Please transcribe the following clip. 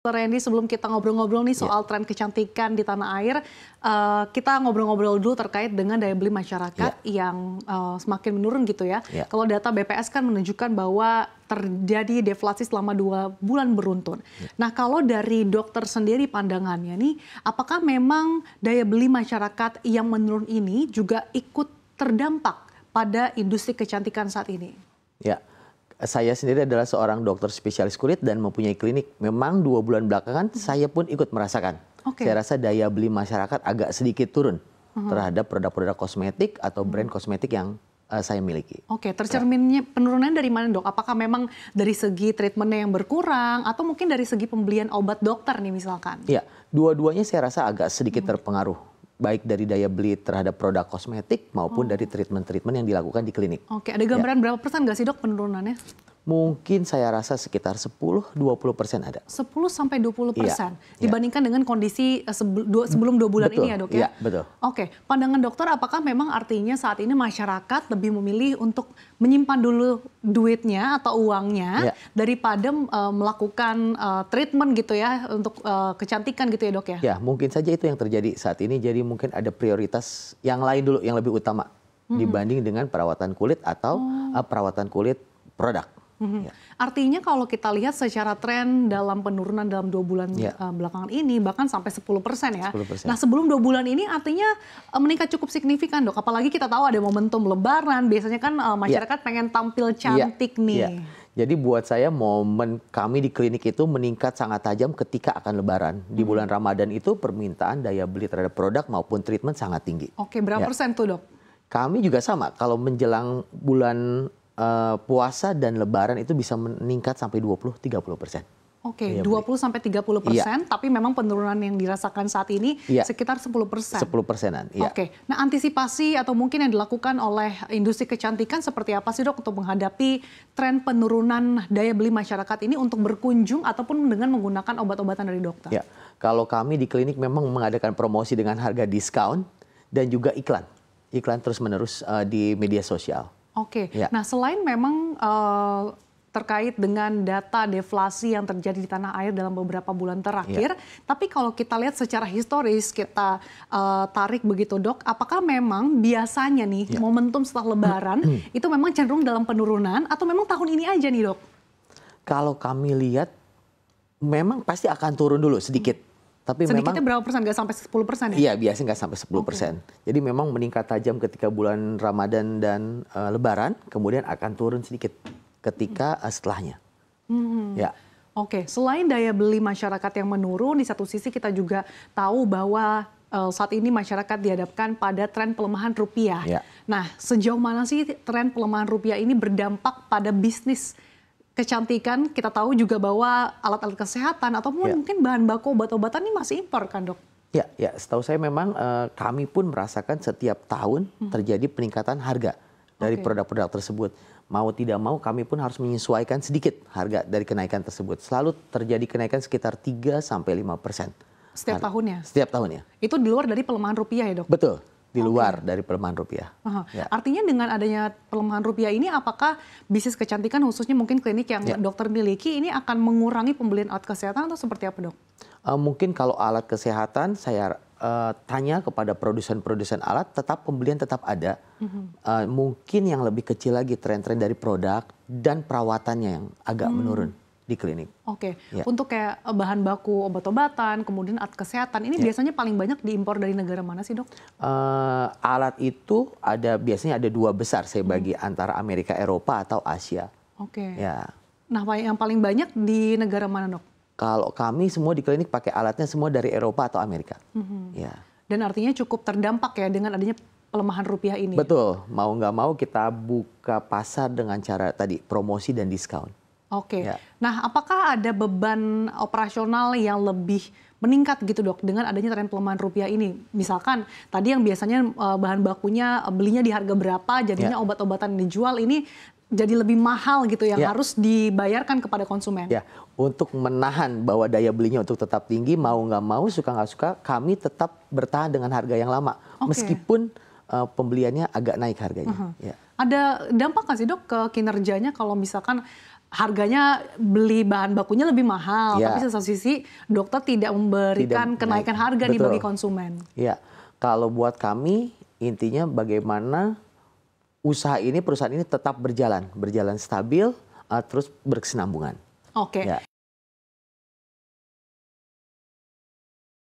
Randy, sebelum kita ngobrol-ngobrol nih soal tren kecantikan di tanah air, kita ngobrol-ngobrol dulu terkait dengan daya beli masyarakat yang semakin menurun gitu ya. Kalau data BPS kan menunjukkan bahwa terjadi deflasi selama 2 bulan beruntun. Nah, kalau dari dokter sendiri pandangannya nih, apakah memang daya beli masyarakat yang menurun ini juga ikut terdampak pada industri kecantikan saat ini? Ya. Saya sendiri adalah seorang dokter spesialis kulit dan mempunyai klinik. Memang 2 bulan belakangan saya pun ikut merasakan. Saya rasa daya beli masyarakat agak sedikit turun terhadap produk-produk kosmetik atau brand kosmetik yang saya miliki. Tercerminnya penurunan dari mana, Dok? Apakah memang dari segi treatmentnya yang berkurang atau mungkin dari segi pembelian obat dokter nih misalkan? Ya, dua-duanya saya rasa agak sedikit terpengaruh. Baik dari daya beli terhadap produk kosmetik maupun dari treatment-treatment yang dilakukan di klinik. Ada gambaran berapa persen nggak sih, Dok, penurunannya? Mungkin saya rasa sekitar 10-20% ada. 10-20% dibandingkan dengan kondisi sebelum 2 bulan ini ya, Dok ya? Iya, betul. Pandangan dokter apakah memang artinya saat ini masyarakat lebih memilih untuk menyimpan dulu duitnya atau uangnya daripada melakukan treatment gitu ya untuk kecantikan gitu ya, Dok ya? Ya, mungkin saja itu yang terjadi saat ini. Jadi mungkin ada prioritas yang lain dulu yang lebih utama dibanding dengan perawatan kulit atau perawatan kulit produk. Artinya kalau kita lihat secara tren dalam penurunan dalam 2 bulan belakangan ini bahkan sampai 10% ya. 10%. Nah, sebelum 2 bulan ini artinya meningkat cukup signifikan, Dok. Apalagi kita tahu ada momentum Lebaran, biasanya kan masyarakat pengen tampil cantik nih. Jadi buat saya momen kami di klinik itu meningkat sangat tajam ketika akan Lebaran. Di bulan Ramadan itu permintaan daya beli terhadap produk maupun treatment sangat tinggi. Berapa persen tuh, Dok? Kami juga sama, kalau menjelang bulan puasa dan Lebaran itu bisa meningkat sampai 20-30%. 20-30%, tapi memang penurunan yang dirasakan saat ini sekitar 10%. 10%-an, Nah, antisipasi atau mungkin yang dilakukan oleh industri kecantikan seperti apa sih, Dok, untuk menghadapi tren penurunan daya beli masyarakat ini untuk berkunjung ataupun dengan menggunakan obat-obatan dari dokter? Ya, kalau kami di klinik memang mengadakan promosi dengan harga diskon dan juga iklan. Iklan terus-menerus di media sosial. Nah, selain memang terkait dengan data deflasi yang terjadi di tanah air dalam beberapa bulan terakhir, tapi kalau kita lihat secara historis, kita tarik begitu, Dok, apakah memang biasanya nih momentum setelah Lebaran itu memang cenderung dalam penurunan atau memang tahun ini aja nih, Dok? Kalau kami lihat memang pasti akan turun dulu sedikit. Tapi sedikitnya memang, berapa persen? Nggak sampai 10% ya? Iya, biasanya nggak sampai 10%. Jadi memang meningkat tajam ketika bulan Ramadan dan Lebaran, kemudian akan turun sedikit ketika setelahnya. Selain daya beli masyarakat yang menurun, di satu sisi kita juga tahu bahwa saat ini masyarakat dihadapkan pada tren pelemahan rupiah. Nah, sejauh mana sih tren pelemahan rupiah ini berdampak pada bisnis kecantikan? Kita tahu juga bahwa alat-alat kesehatan ataupun mungkin bahan baku obat-obatan ini masih impor kan, Dok? Ya, setahu saya memang kami pun merasakan setiap tahun terjadi peningkatan harga dari produk-produk tersebut. Mau tidak mau kami pun harus menyesuaikan sedikit harga dari kenaikan tersebut. Selalu terjadi kenaikan sekitar 3-5%. Setiap tahunnya? Setiap tahunnya. Itu di luar dari pelemahan rupiah ya, Dok? Betul. Di luar dari pelemahan rupiah. Artinya dengan adanya pelemahan rupiah ini, apakah bisnis kecantikan khususnya mungkin klinik yang dokter miliki ini akan mengurangi pembelian alat kesehatan atau seperti apa, Dok? Mungkin kalau alat kesehatan saya tanya kepada produsen-produsen alat, pembelian tetap ada. Mungkin yang lebih kecil lagi tren-tren dari produk dan perawatannya yang agak menurun di klinik. Untuk kayak bahan baku obat-obatan, kemudian alat kesehatan, ini biasanya paling banyak diimpor dari negara mana sih, Dok? Alat itu biasanya ada 2 besar, saya bagi antara Amerika, Eropa atau Asia. Nah, yang paling banyak di negara mana, Dok? Kalau kami semua di klinik pakai alatnya semua dari Eropa atau Amerika. Dan artinya cukup terdampak ya dengan adanya pelemahan rupiah ini? Betul, mau nggak mau kita buka pasar dengan cara tadi promosi dan diskon. Nah, apakah ada beban operasional yang lebih meningkat gitu, Dok, dengan adanya tren pelemahan rupiah ini? Misalkan tadi yang biasanya bahan bakunya belinya di harga berapa, jadinya obat-obatan yang dijual ini jadi lebih mahal gitu yang harus dibayarkan kepada konsumen. Untuk menahan bahwa daya belinya untuk tetap tinggi, mau nggak mau, suka nggak suka, kami tetap bertahan dengan harga yang lama. Meskipun pembeliannya agak naik harganya. Ada dampak nggak sih, Dok, ke kinerjanya kalau misalkan harganya beli bahan bakunya lebih mahal, tapi satu sisi dokter tidak memberikan kenaikan harga nih bagi konsumen. Ya, kalau buat kami intinya bagaimana perusahaan ini tetap berjalan stabil, terus berkesinambungan. Oke.